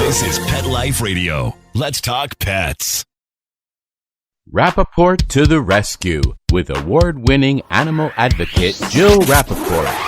This is Pet Life Radio. Let's talk pets. Rappaport to the rescue with award-winning animal advocate Jill Rappaport.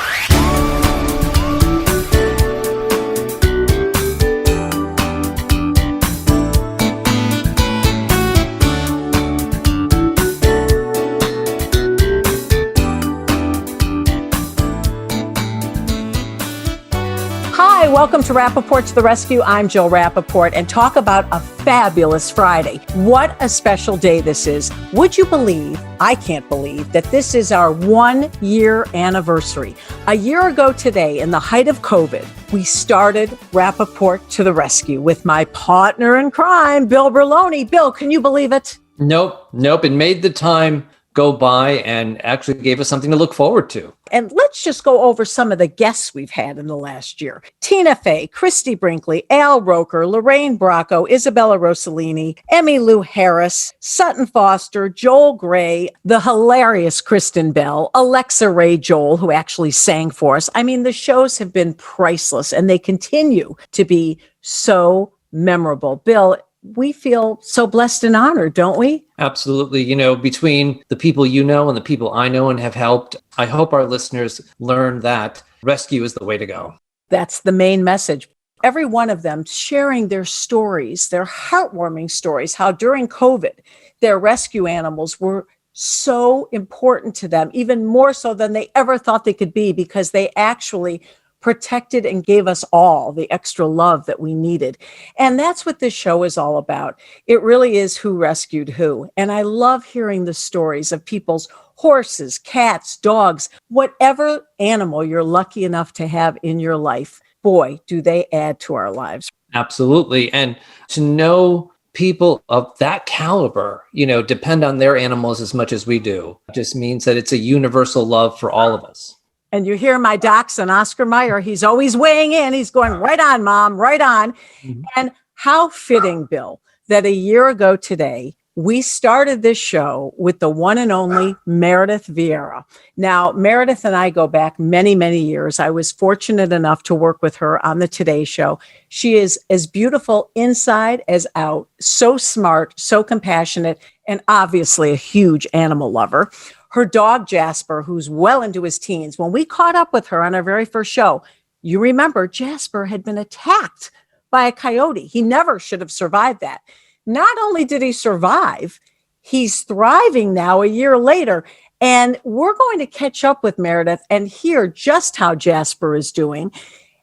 Hi, welcome to Rappaport to the Rescue. I'm Jill Rappaport, and talk about a fabulous Friday. What a special day this is. Would you believe, I can't believe, that this is our 1-year anniversary. A year ago today, in the height of COVID, we started Rappaport to the Rescue with my partner in crime, Bill Berloni. Bill, can you believe it? Nope. It made the time go by and actually gave us something to look forward to. And let's just go over some of the guests we've had in the last year. Tina Fey, Christy Brinkley, Al Roker, Lorraine Bracco, Isabella Rossellini, Emmy Lou Harris, Sutton Foster, Joel Gray, the hilarious Kristen Bell, Alexa Ray Joel, who actually sang for us. I mean, the shows have been priceless, and they continue to be so memorable. Bill, we feel so blessed and honored, don't we? Absolutely. Between the people you know and the people I know and have helped, I hope our listeners learn that rescue is the way to go. That's the main message. Every one of them sharing their stories, their heartwarming stories, how during COVID, their rescue animals were so important to them, even more so than they ever thought they could be, because they actually protected and gave us all the extra love that we needed. And that's what this show is all about. It really is who rescued who. And I love hearing the stories of people's horses, cats, dogs, whatever animal you're lucky enough to have in your life. Boy, do they add to our lives. Absolutely. And to know people of that caliber, depend on their animals as much as we do, just means that it's a universal love for all of us. And you hear my dachshund, Oscar Mayer, he's always weighing in. He's going, right on, Mom, right on. Mm-hmm. And how fitting, Bill, that a year ago today, we started this show with the one and only Meredith Vieira. Now, Meredith and I go back many, many years. I was fortunate enough to work with her on the Today Show. She is as beautiful inside as out, so smart, so compassionate, and obviously a huge animal lover. Her dog, Jasper, who's well into his teens, when we caught up with her on our very first show, you remember Jasper had been attacked by a coyote. He never should have survived that. Not only did he survive, he's thriving now a year later. And we're going to catch up with Meredith and hear just how Jasper is doing,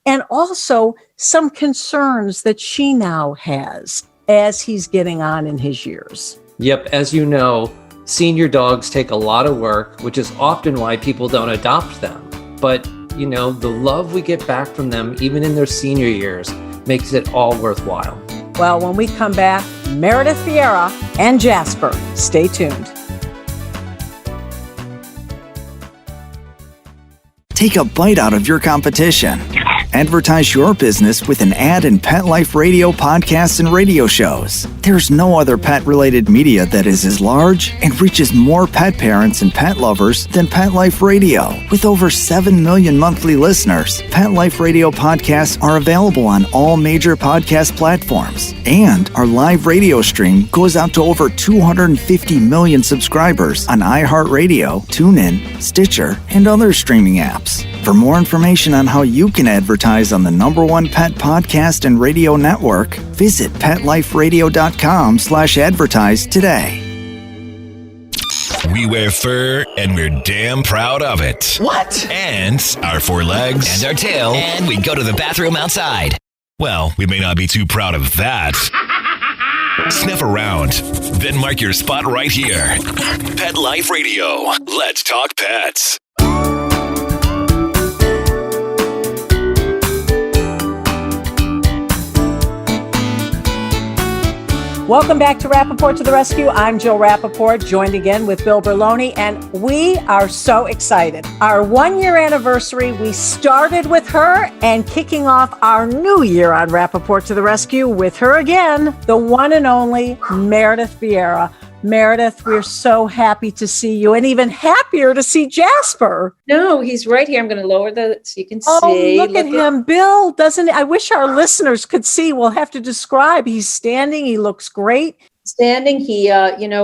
and also some concerns that she now has as he's getting on in his years. Yep, as you know, senior dogs take a lot of work, which is often why people don't adopt them. But, the love we get back from them, even in their senior years, makes it all worthwhile. Well, when we come back, Meredith Vieira and Jasper. Stay tuned. Take a bite out of your competition. Advertise your business with an ad in Pet Life Radio podcasts and radio shows. There's no other pet-related media that is as large and reaches more pet parents and pet lovers than Pet Life Radio. With over 7 million monthly listeners, Pet Life Radio podcasts are available on all major podcast platforms. And our live radio stream goes out to over 250 million subscribers on iHeartRadio, TuneIn, Stitcher, and other streaming apps. For more information on how you can advertise on the #1 pet podcast and radio network, visit PetLifeRadio.com/advertise today. We wear fur, and we're damn proud of it. What? And our 4 legs. And our tail. And we go to the bathroom outside. Well, we may not be too proud of that. Sniff around, then mark your spot right here. Pet Life Radio. Let's talk pets. Welcome back to Rappaport to the Rescue. I'm Jill Rappaport, joined again with Bill Berloni, and we are so excited. Our 1-year anniversary, we started with her, and kicking off our new year on Rappaport to the Rescue with her again, the one and only Meredith Vieira. Meredith, we're so happy to see you, and even happier to see Jasper. No, he's right here. I'm going to lower the so you can Oh, see. look at him. Bill, doesn't I wish our listeners could see. We'll have to describe. He's standing. He looks great. Standing. He,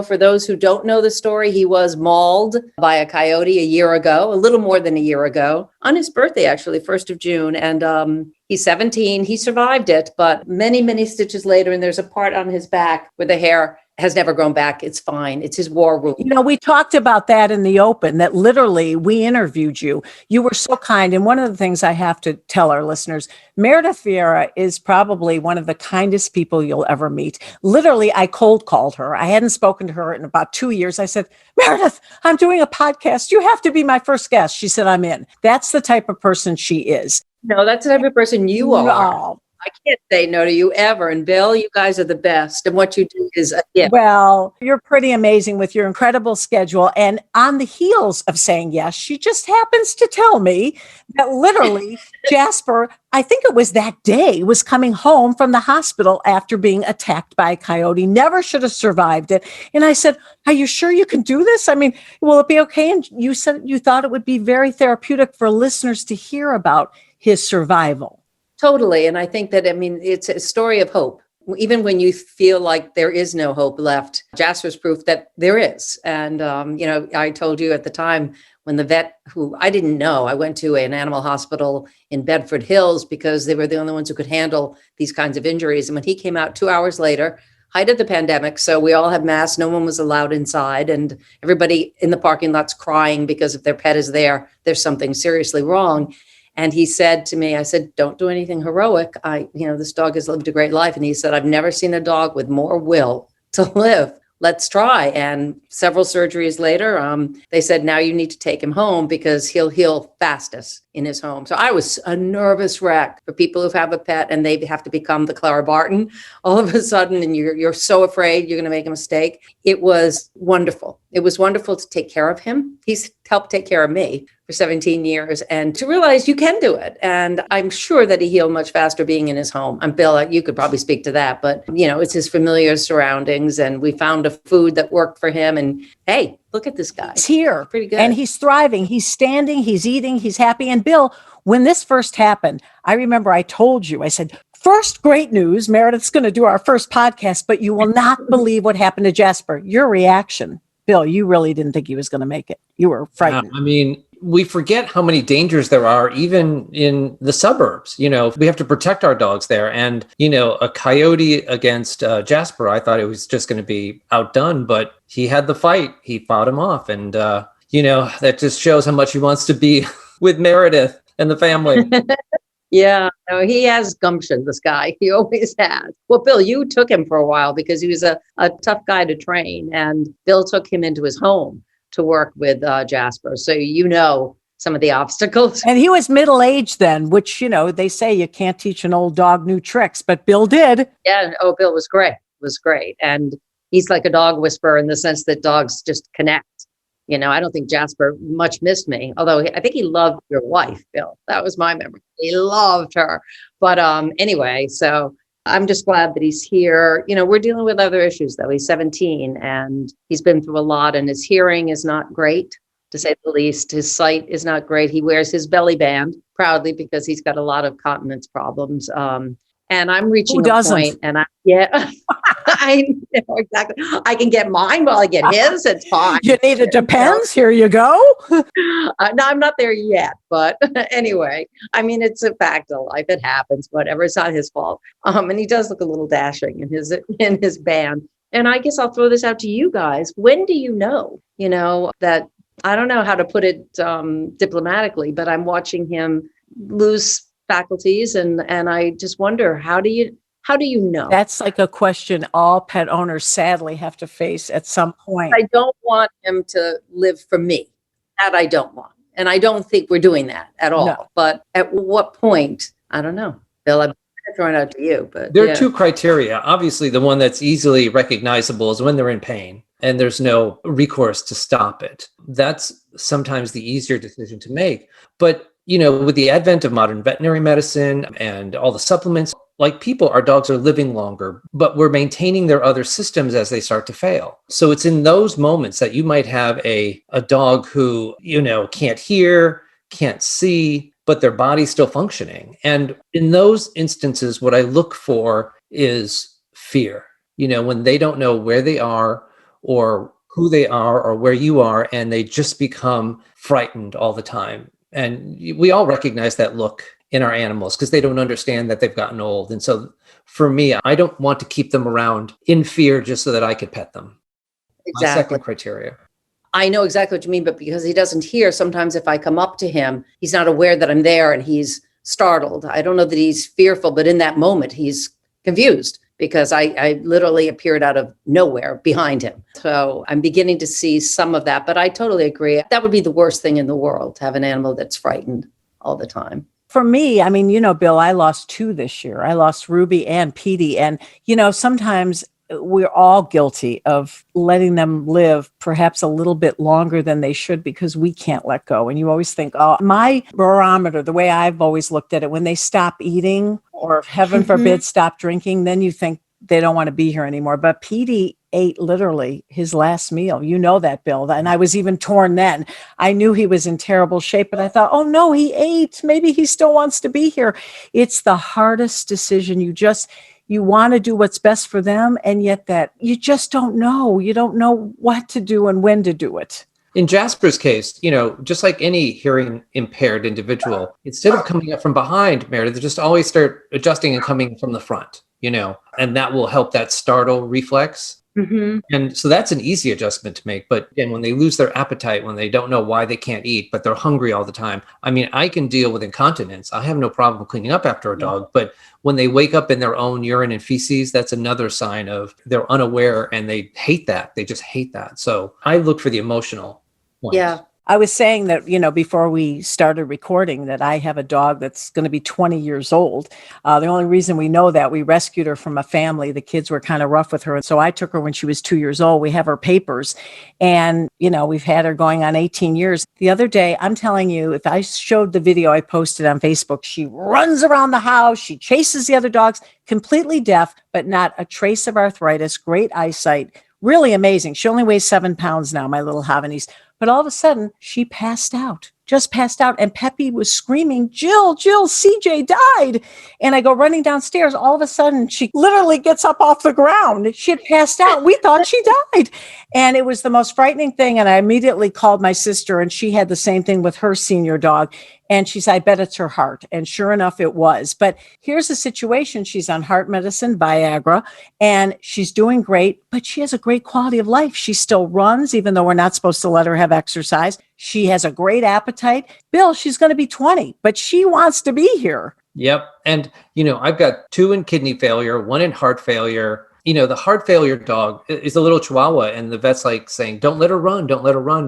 for those who don't know the story, he was mauled by a coyote a year ago, a little more than a year ago, on his birthday, actually, 1st of June. And he's 17. He survived it, but many, many stitches later, and there's a part on his back where the hair has never grown back. It's fine. It's his war wound. We talked about that in the open, that literally we interviewed you. You were so kind. And one of the things I have to tell our listeners, Meredith Vieira is probably one of the kindest people you'll ever meet. Literally, I cold called her. I hadn't spoken to her in about 2 years. I said, Meredith, I'm doing a podcast. You have to be my first guest. She said, I'm in. That's the type of person she is. No, that's the type of person you are. No. I can't say no to you ever. And Bill, you guys are the best. And what you do is a gift. Well, you're pretty amazing with your incredible schedule. And on the heels of saying yes, she just happens to tell me that literally Jasper, I think it was that day, was coming home from the hospital after being attacked by a coyote. Never should have survived it. And I said, are you sure you can do this? I mean, will it be okay? And you said you thought it would be very therapeutic for listeners to hear about his survival. Totally. And I think that, it's a story of hope. Even when you feel like there is no hope left, Jasper's proof that there is. And, I told you at the time when the vet who I didn't know, I went to an animal hospital in Bedford Hills because they were the only ones who could handle these kinds of injuries. And when he came out 2 hours later, height of the pandemic, so we all had masks, no one was allowed inside, and everybody in the parking lot's crying because if their pet is there, there's something seriously wrong. And he said to me, I said, don't do anything heroic. This dog has lived a great life. And he said, I've never seen a dog with more will to live. Let's try. And several surgeries later, they said, now you need to take him home because he'll heal fastest in his home. So I was a nervous wreck for people who have a pet and they have to become the Clara Barton all of a sudden. And you're so afraid you're going to make a mistake. It was wonderful. It was wonderful to take care of him. He's helped take care of me for 17 years and to realize you can do it. And I'm sure that he healed much faster being in his home. And Bill, you could probably speak to that, but it's his familiar surroundings. And we found a food that worked for him. And hey, look at this guy. He's here. Pretty good. And he's thriving. He's standing, he's eating, he's happy. And Bill, when this first happened, I remember I told you, I said, first, great news. Meredith's going to do our first podcast, but you will not believe what happened to Jasper. Your reaction, Bill, you really didn't think he was going to make it. You were frightened. We forget how many dangers there are, even in the suburbs. We have to protect our dogs there. And, a coyote against Jasper, I thought it was just going to be outdone, but he had the fight. He fought him off. And, that just shows how much he wants to be with Meredith and the family. Yeah, no, he has gumption, this guy. He always has. Well, Bill, you took him for a while because he was a tough guy to train. And Bill took him into his home to work with Jasper. So some of the obstacles. And he was middle-aged then, which, they say you can't teach an old dog new tricks, but Bill did. Yeah. Oh, Bill was great. And he's like a dog whisperer in the sense that dogs just connect. I don't think Jasper much missed me, although I think he loved your wife, Bill. That was my memory. He loved her. But anyway, so I'm just glad that he's here. We're dealing with other issues, though. He's 17 and he's been through a lot and his hearing is not great, to say the least. His sight is not great. He wears his belly band proudly because he's got a lot of continence problems. And I'm reaching a point and I know exactly. I can get mine while I get his. It's fine. You need it depends. Here you go. No, I'm not there yet. But anyway, it's a fact of life. It happens, whatever. It's not his fault. And he does look a little dashing in his band. And I guess I'll throw this out to you guys. When do you know, that I don't know how to put it diplomatically, but I'm watching him lose faculties. And I just wonder, how do you know? That's like a question all pet owners sadly have to face at some point. I don't want him to live for me. That I don't want. And I don't think we're doing that at all. No. But at what point? I don't know. Bill, I'm throwing it out to you. But there are two criteria. Obviously, the one that's easily recognizable is when they're in pain and there's no recourse to stop it. That's sometimes the easier decision to make. But with the advent of modern veterinary medicine and all the supplements, like people, our dogs are living longer, but we're maintaining their other systems as they start to fail. So it's in those moments that you might have a dog who, can't hear, can't see, but their body's still functioning. And in those instances, what I look for is fear. When they don't know where they are or who they are or where you are, and they just become frightened all the time. And we all recognize that look in our animals because they don't understand that they've gotten old. And so for me, I don't want to keep them around in fear just so that I could pet them. Exactly. My second criteria. I know exactly what you mean, but because he doesn't hear, sometimes if I come up to him, he's not aware that I'm there and he's startled. I don't know that he's fearful, but in that moment, he's confused because I literally appeared out of nowhere behind him. So I'm beginning to see some of that, but I totally agree. That would be the worst thing in the world, to have an animal that's frightened all the time. For me, I mean, Bill, I lost 2 this year. I lost Ruby and Petey. And, sometimes we're all guilty of letting them live perhaps a little bit longer than they should because we can't let go. And you always think, oh, my barometer, the way I've always looked at it, when they stop eating or heaven forbid, stop drinking, then you think they don't want to be here anymore. But Petey ate literally his last meal. You know that, Bill. And I was even torn then. I knew he was in terrible shape, but I thought, oh no, he ate. Maybe he still wants to be here. It's the hardest decision. You want to do what's best for them. And yet that you just don't know. You don't know what to do and when to do it. In Jasper's case, just like any hearing impaired individual, instead of coming up from behind, Meredith, just always start adjusting and coming from the front, and that will help that startle reflex. Mm-hmm. And so that's an easy adjustment to make. But again, when they lose their appetite, when they don't know why they can't eat, but they're hungry all the time. I mean, I can deal with incontinence. I have no problem cleaning up after a dog. But when they wake up in their own urine and feces, that's another sign of they're unaware and they hate that. They just hate that. So I look for the emotional ones. Yeah. I was saying that, before we started recording, that I have a dog that's going to be 20 years old. The only reason we know that, we rescued her from a family. The kids were kind of rough with her. And so I took her when she was 2 years old. We have her papers and, we've had her going on 18 years. The other day, I'm telling you, if I showed the video I posted on Facebook, she runs around the house. She chases the other dogs, completely deaf, but not a trace of arthritis, great eyesight, really amazing. She only weighs 7 pounds now, my little Havanese. But all of a sudden, she just passed out. And Peppy was screaming, Jill, CJ died. And I go running downstairs. All of a sudden, she literally gets up off the ground. She had passed out. We thought she died. And it was the most frightening thing. And I immediately called my sister, and she had the same thing with her senior dog. And she said, I bet it's her heart. And sure enough, it was. But here's the situation. She's on heart medicine, Viagra, and she's doing great, but she has a great quality of life. She still runs, even though we're not supposed to let her have exercise. She has a great appetite. Bill, she's going to be 20, but she wants to be here. Yep. And, I've got 2 in kidney failure, 1 in heart failure. The heart failure dog is a little Chihuahua, and the vet's like saying, don't let her run.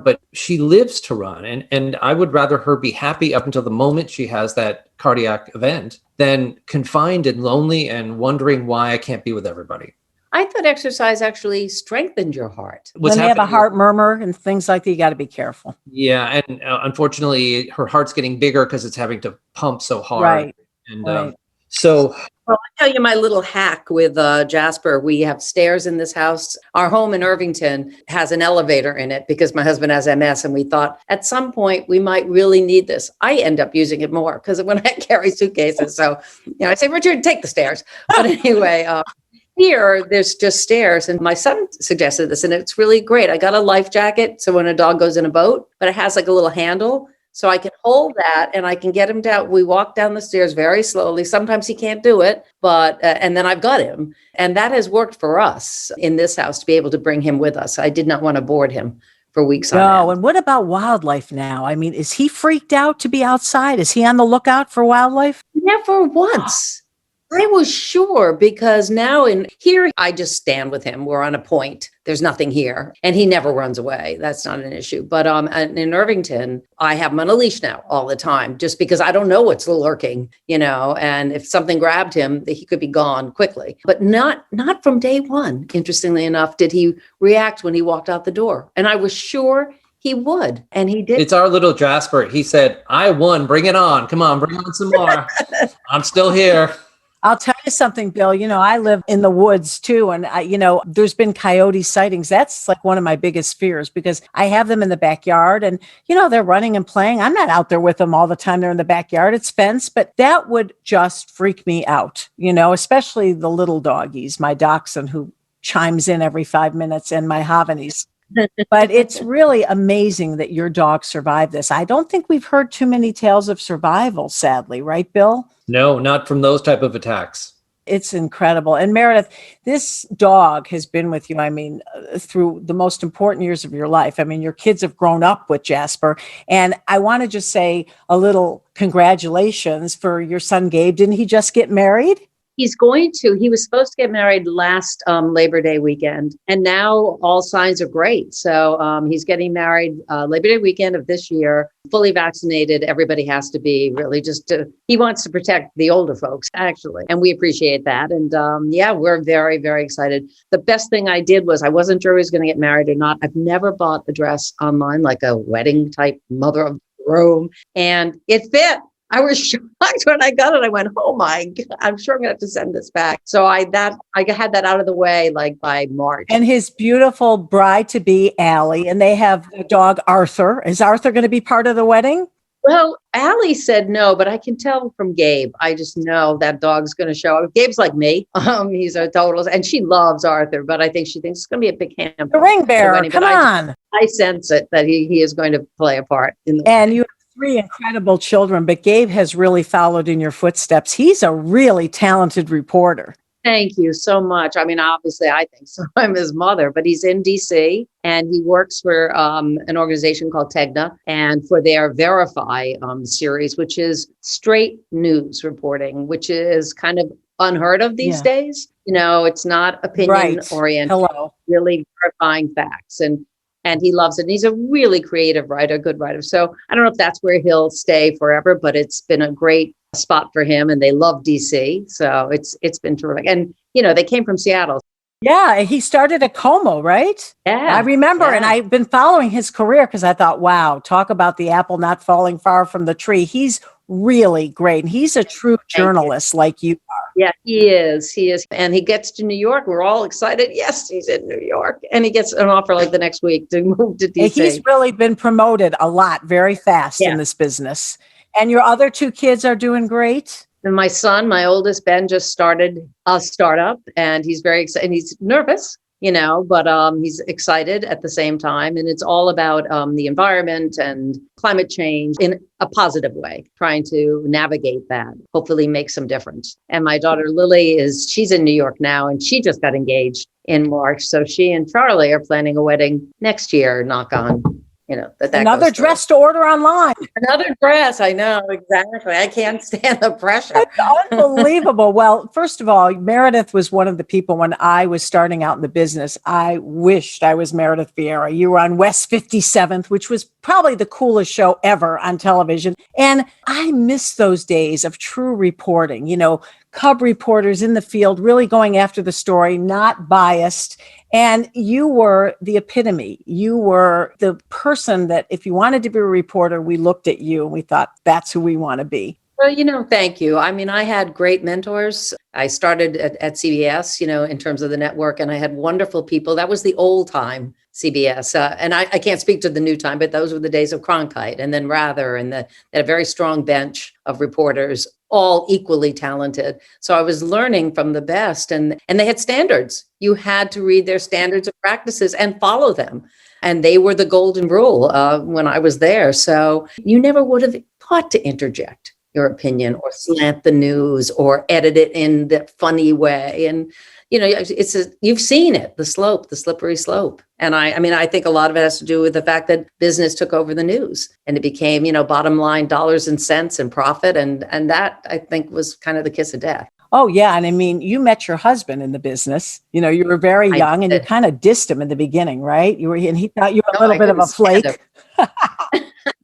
But she lives to run. And I would rather her be happy up until the moment she has that cardiac event than confined and lonely and wondering why I can't be with everybody. I thought exercise actually strengthened your heart. When they have a heart murmur and things like that, you got to be careful. Yeah. And unfortunately, her heart's getting bigger because it's having to pump so hard. Right. And right. So... Well, I'll tell you my little hack with Jasper. We have stairs in this house. Our home in Irvington has an elevator in it because my husband has MS. And we thought at some point we might really need this. I end up using it more because when I carry suitcases. So, I say, Richard, take the stairs. But anyway, here there's just stairs. And my son suggested this and it's really great. I got a life jacket. So when a dog goes in a boat, but it has like a little handle. So I can hold that and I can get him down. We walk down the stairs very slowly. Sometimes he can't do it, but, and then I've got him. And that has worked for us in this house to be able to bring him with us. I did not want to board him for weeks on end. And what about wildlife now? I mean, is he freaked out to be outside? Is he on the lookout for wildlife? Never once. I was sure because now in here, I just stand with him. We're on a point. There's nothing here. And he never runs away. That's not an issue. But in Irvington, I have him on a leash now all the time, just because I don't know what's lurking, and if something grabbed him, he could be gone quickly. But not from day one, interestingly enough, did he react when he walked out the door. And I was sure he would. And he did. It's our little Jasper. He said, I won. Bring it on. Come on, bring on some more. I'm still here. I'll tell you something, Bill. I live in the woods too. And there's been coyote sightings. That's like one of my biggest fears because I have them in the backyard and, they're running and playing. I'm not out there with them all the time. They're in the backyard. It's fenced, but that would just freak me out, especially the little doggies, my dachshund who chimes in every 5 minutes and my Havanese. But it's really amazing that your dog survived this. I don't think we've heard too many tales of survival, sadly, right, Bill? No, not from those type of attacks. It's incredible. And Meredith, this dog has been with you, through the most important years of your life. Your kids have grown up with Jasper. And I want to just say a little congratulations for your son, Gabe. Didn't he just get married? He was supposed to get married last Labor Day weekend, and now all signs are great. So he's getting married Labor Day weekend of this year, fully vaccinated. Everybody has to be really he wants to protect the older folks, actually. And we appreciate that. And we're very, very excited. The best thing I did was I wasn't sure he was going to get married or not. I've never bought a dress online, like a wedding type mother of groom, and it fit. I was shocked when I got it. I went, oh my God, I'm sure I'm going to have to send this back. So I had that out of the way like by March. And his beautiful bride-to-be, Allie, and they have a dog, Arthur. Is Arthur going to be part of the wedding? Well, Allie said no, but I can tell from Gabe. I just know that dog's going to show up. Gabe's like me. He's a total, and she loves Arthur, but I think she thinks it's going to be a big hamper. The ring bearer, come on. I sense it that he is going to play a part in the And you have 3 incredible children, but Gabe has really followed in your footsteps. He's a really talented reporter. Thank you so much. Obviously, I think so. I'm his mother, but he's in DC and he works for an organization called Tegna and for their Verify series, which is straight news reporting, which is kind of unheard of these days. It's not opinion oriented, really verifying facts. And he loves it. And he's a really creative writer, good writer. So I don't know if that's where he'll stay forever, but it's been a great spot for him. And they love DC. So it's been terrific. And, they came from Seattle. Yeah, he started at Como, right? Yeah. I remember, and I've been following his career because I thought, wow, talk about the apple not falling far from the tree. He's really great. And he's a true journalist like you are. Yeah, he is. And he gets to New York. We're all excited. Yes, he's in New York. And he gets an offer like the next week to move to DC. He's really been promoted a lot, very fast in this business. And your other 2 kids are doing great? And my son, my oldest, Ben, just started a startup and he's very excited. He's nervous, but he's excited at the same time. And it's all about the environment and climate change in a positive way, trying to navigate that, hopefully make some difference. And my daughter, Lily, she's in New York now and she just got engaged in March. So she and Charlie are planning a wedding next year, knock on. That another dress to order online. Another dress. I know. Exactly. I can't stand the pressure. It's unbelievable. Well, first of all, Meredith was one of the people when I was starting out in the business. I wished I was Meredith Vieira. You were on West 57th, which was probably the coolest show ever on television. And I miss those days of true reporting, cub reporters in the field, really going after the story, not biased. And you were the epitome. You were the person that if you wanted to be a reporter, we looked at you and we thought, that's who we want to be. Well, thank you. I had great mentors. I started at CBS, in terms of the network, and I had wonderful people. That was the old time CBS. And I can't speak to the new time, but those were the days of Cronkite and then Rather, and they had a very strong bench of reporters, all equally talented. So I was learning from the best, and they had standards. You had to read their standards of practices and follow them. And they were the golden rule when I was there. So you never would have thought to interject your opinion or slant the news or edit it in the funny way. And, you've seen it, the slippery slope. And I think a lot of it has to do with the fact that business took over the news and it became, bottom line dollars and cents and profit. And that I think was kind of the kiss of death. Oh, yeah. And you met your husband in the business. You were very young and you kind of dissed him in the beginning, right? And he thought you were a little bit of a flake.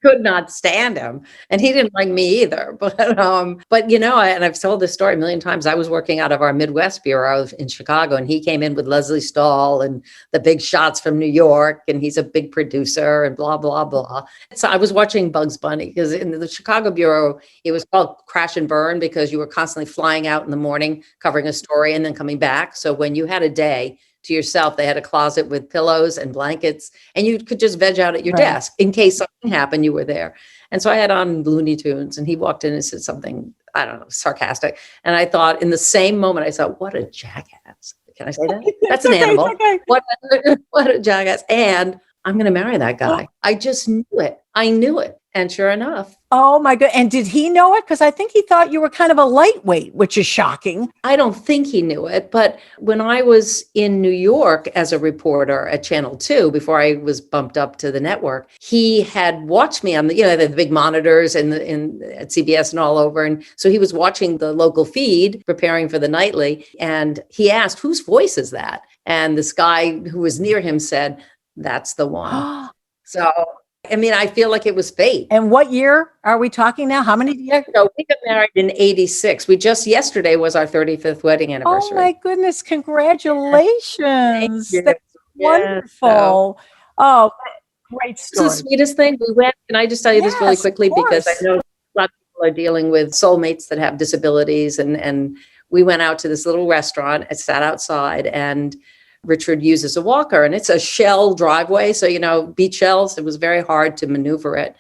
could not stand him, and he didn't like me either. But and I've told this story a million times. I was working out of our Midwest bureau in Chicago, and he came in with Leslie Stahl and the big shots from New York, and he's a big producer and blah blah blah. So I was watching Bugs Bunny, because in the Chicago bureau it was called crash and burn, because you were constantly flying out in the morning covering a story and then coming back. So when you had a day to yourself, they had a closet with pillows and blankets, and you could just veg out at your desk in case something happened, you were there. And so I had on Looney Tunes, and he walked in and said something, I don't know, sarcastic. And I thought, in the same moment, I thought, what a jackass. Can I say that? That's an animal. Okay. What a jackass. And I'm going to marry that guy. I just knew it. I knew it. And sure enough. Oh my God. And did he know it? Because I think he thought you were kind of a lightweight, which is shocking. I don't think he knew it. But when I was in New York as a reporter at Channel 2, before I was bumped up to the network, he had watched me on the big monitors at CBS and all over. And so he was watching the local feed, preparing for the nightly. And he asked, whose voice is that? And this guy who was near him said, that's the one. So, I mean, I feel like it was fate. And what year are we talking now? How many years? So we got married in 86. Yesterday was our 35th wedding anniversary. Oh my goodness. Congratulations. That's wonderful. Oh, great story. It's the sweetest thing. We went, can I just tell you this really quickly? Because I know a lot of people are dealing with soulmates that have disabilities. And we went out to this little restaurant. I sat outside, and Richard uses a walker, and it's a shell driveway. So, beach shells, it was very hard to maneuver it.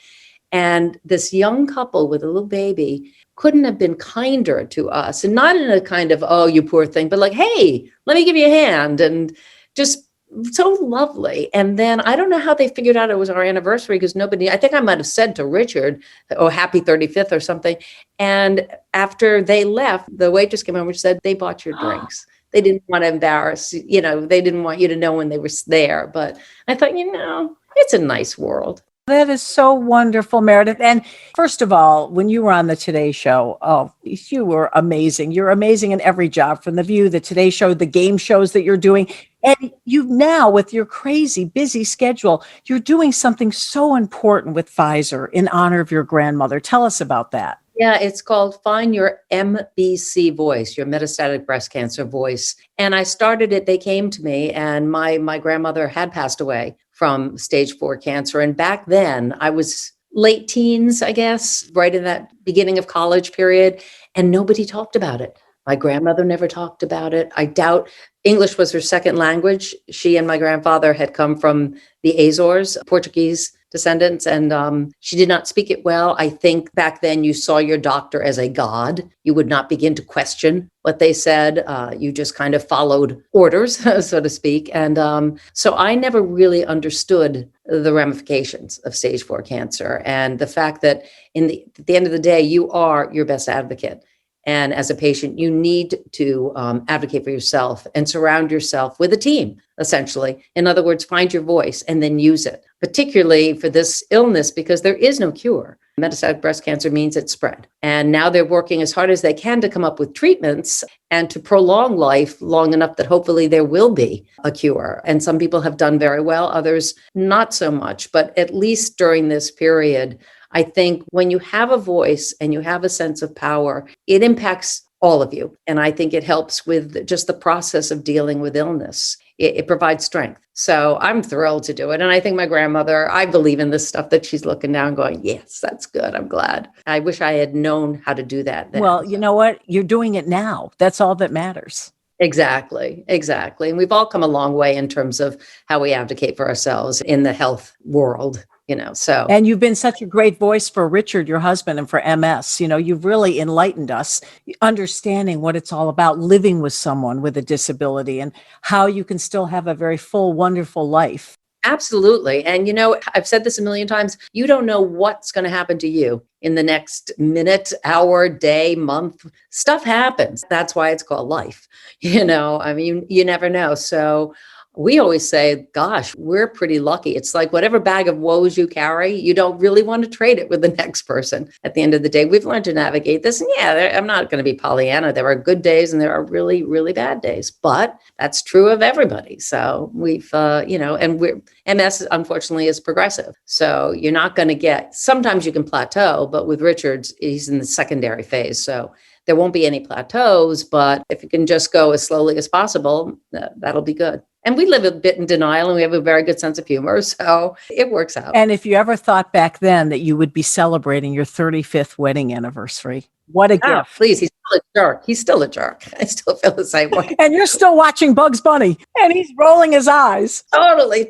And this young couple with a little baby couldn't have been kinder to us, and not in a kind of, oh, you poor thing, but like, hey, let me give you a hand, and just so lovely. And then I don't know how they figured out it was our anniversary, because I think I might have said to Richard, oh, happy 35th or something. And after they left, the waitress came over and said, they bought your drinks. They didn't want to embarrass, they didn't want you to know when they were there. But I thought, it's a nice world. That is so wonderful, Meredith. And first of all, when you were on the Today Show, you were amazing. You're amazing in every job, from The View, the Today Show, the game shows that you're doing. And you now, with your crazy busy schedule, you're doing something so important with Pfizer in honor of your grandmother. Tell us about that. Yeah, it's called Find Your MBC Voice, your metastatic breast cancer voice. And I started it, they came to me, and my grandmother had passed away from stage 4 cancer. And back then I was late teens, I guess, right in that beginning of college period. And nobody talked about it. My grandmother never talked about it. I doubt English was her second language. She and my grandfather had come from the Azores, Portuguese descendants, and she did not speak it well. I think back then you saw your doctor as a god. You would not begin to question what they said. You just kind of followed orders, so to speak. And so I never really understood the ramifications of stage 4 cancer, and the fact that at the end of the day, you are your best advocate. And as a patient, you need to advocate for yourself and surround yourself with a team, essentially. In other words, find your voice and then use it, particularly for this illness, because there is no cure. Metastatic breast cancer means it's spread. And now they're working as hard as they can to come up with treatments and to prolong life long enough that hopefully there will be a cure. And some people have done very well, others not so much. But at least during this period, I think when you have a voice and you have a sense of power, it impacts all of you. And I think it helps with just the process of dealing with illness. It provides strength. So I'm thrilled to do it. And I think my grandmother, I believe in this stuff, that she's looking now and going, yes, that's good. I'm glad. I wish I had known how to do that then. Well, you know what? You're doing it now. That's all that matters. Exactly. And we've all come a long way in terms of how we advocate for ourselves in the health world. So. And you've been such a great voice for Richard, your husband, and for MS. You've really enlightened us, understanding what it's all about, living with someone with a disability and how you can still have a very full, wonderful life. Absolutely. And, I've said this a million times, you don't know what's going to happen to you in the next minute, hour, day, month. Stuff happens. That's why it's called life. You never know. So We always say, gosh, we're pretty lucky. It's like whatever bag of woes you carry, you don't really want to trade it with the next person. At the end of the day, we've learned to navigate this. And yeah, I'm not going to be Pollyanna. There are good days and there are really, really bad days, but that's true of everybody. So we've, and MS unfortunately is progressive. So you're not going to get, sometimes you can plateau, but with Richard's, he's in the secondary phase. So there won't be any plateaus, but if you can just go as slowly as possible, that'll be good. And we live a bit in denial and we have a very good sense of humor. So it works out. And if you ever thought back then that you would be celebrating your 35th wedding anniversary, what a gift. Please, he's still a jerk. He's still a jerk. I still feel the same way. And you're still watching Bugs Bunny and he's rolling his eyes. Totally.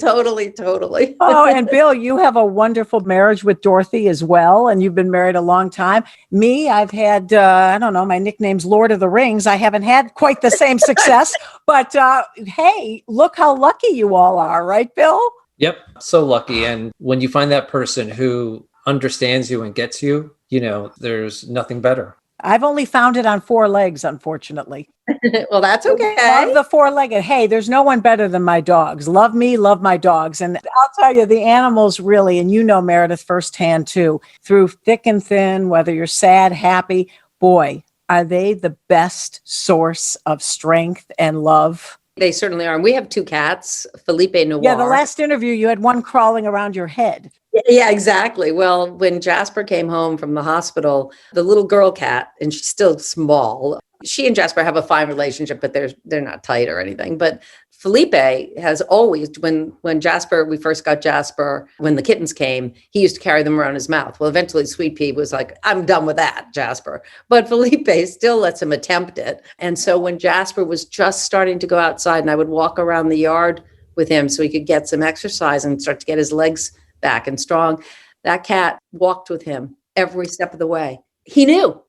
Oh, and Bill, you have a wonderful marriage with Dorothy as well. And you've been married a long time. Me, I've had, my nickname's Lord of the Rings. I haven't had quite the same success, but hey, look how lucky you all are, right, Bill? Yep. So lucky. And when you find that person who understands you and gets you, there's nothing better. I've only found it on 4 legs, unfortunately. Well, that's okay. Love the 4-legged. Hey, there's no one better than my dogs. Love me, love my dogs. And I'll tell you, the animals really, and Meredith firsthand too, through thick and thin, whether you're sad, happy, boy, are they the best source of strength and love. They certainly are. And we have 2 cats, Felipe Noir. Yeah, the last interview, you had one crawling around your head. Yeah, exactly. Well, when Jasper came home from the hospital, the little girl cat, and she's still small, she and Jasper have a fine relationship, but they're not tight or anything. But Felipe has always, when we first got Jasper, when the kittens came, he used to carry them around his mouth. Well, eventually Sweet Pea was like, I'm done with that, Jasper. But Felipe still lets him attempt it. And so when Jasper was just starting to go outside and I would walk around the yard with him so he could get some exercise and start to get his legs back and strong, that cat walked with him every step of the way. He knew.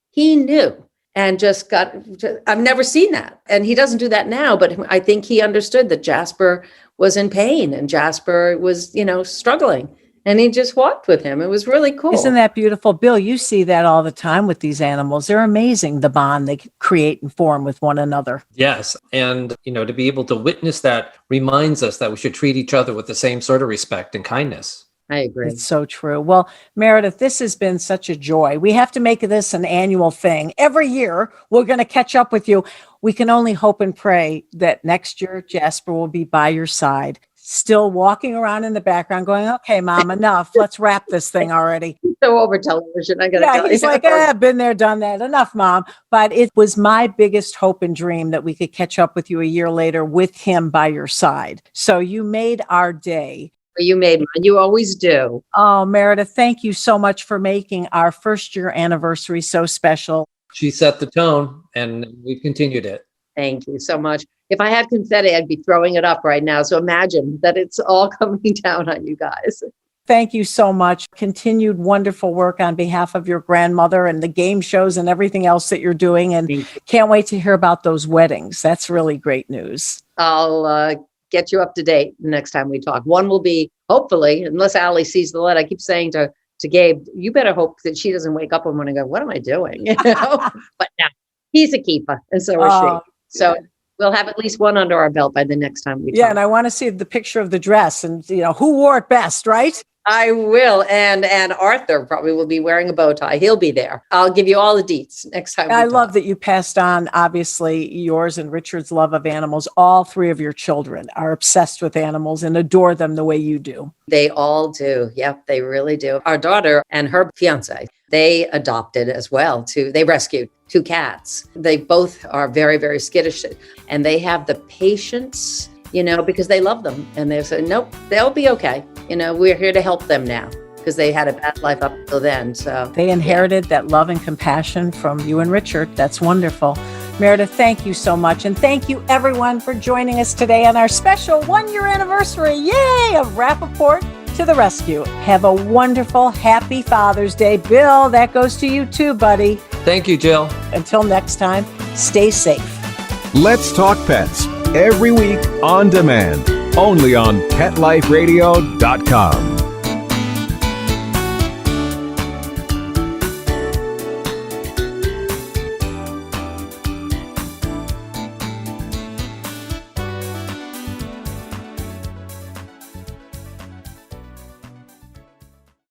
And I've never seen that. And he doesn't do that now, but I think he understood that Jasper was in pain and Jasper was, struggling. And he just walked with him. It was really cool. Isn't that beautiful? Bill, you see that all the time with these animals. They're amazing, the bond they create and form with one another. Yes. And, to be able to witness that reminds us that we should treat each other with the same sort of respect and kindness. I agree. It's so true. Well, Meredith, this has been such a joy. We have to make this an annual thing. Every year, we're going to catch up with you. We can only hope and pray that next year, Jasper will be by your side, still walking around in the background going, okay, Mom, enough. Let's wrap this thing already. So over television, I got to tell you. He's like, been there, done that. Enough, Mom. But it was my biggest hope and dream that we could catch up with you a year later with him by your side. So you made our day. You made mine. You always do. Oh, Meredith, thank you so much for making our first year anniversary so special. She set the tone and we've continued it. Thank you so much. If I had confetti, I'd be throwing it up right now. So imagine that it's all coming down on you guys. Thank you so much. Continued wonderful work on behalf of your grandmother and the game shows and everything else that you're doing. And can't wait to hear about those weddings. That's really great news. I'll get you up to date next time we talk. One will be, hopefully, unless Allie sees the lead, I keep saying to Gabe, you better hope that she doesn't wake up one morning and go, what am I doing? But no, he's a keeper, and so is she. So we'll have at least one under our belt by the next time we talk. Yeah, and I want to see the picture of the dress and, who wore it best, right? I will. And Arthur probably will be wearing a bow tie. He'll be there. I'll give you all the deets next time. I love that you passed on, obviously, yours and Richard's love of animals. All 3 of your children are obsessed with animals and adore them the way you do. They all do. Yep, they really do. Our daughter and her fiance, they adopted as well. They rescued 2 cats. They both are very, very skittish. And they have the patience, because they love them. And they say, nope, they'll be okay. We're here to help them now because they had a bad life up until then. So they inherited that love and compassion from you and Richard. That's wonderful. Meredith, thank you so much. And thank you everyone for joining us today on our special 1-year anniversary. Yay! Of Rappaport to the Rescue. Have a wonderful, happy Father's Day. Bill, that goes to you too, buddy. Thank you, Jill. Until next time, stay safe. Let's Talk Pets. Every week on demand, only on PetLifeRadio.com.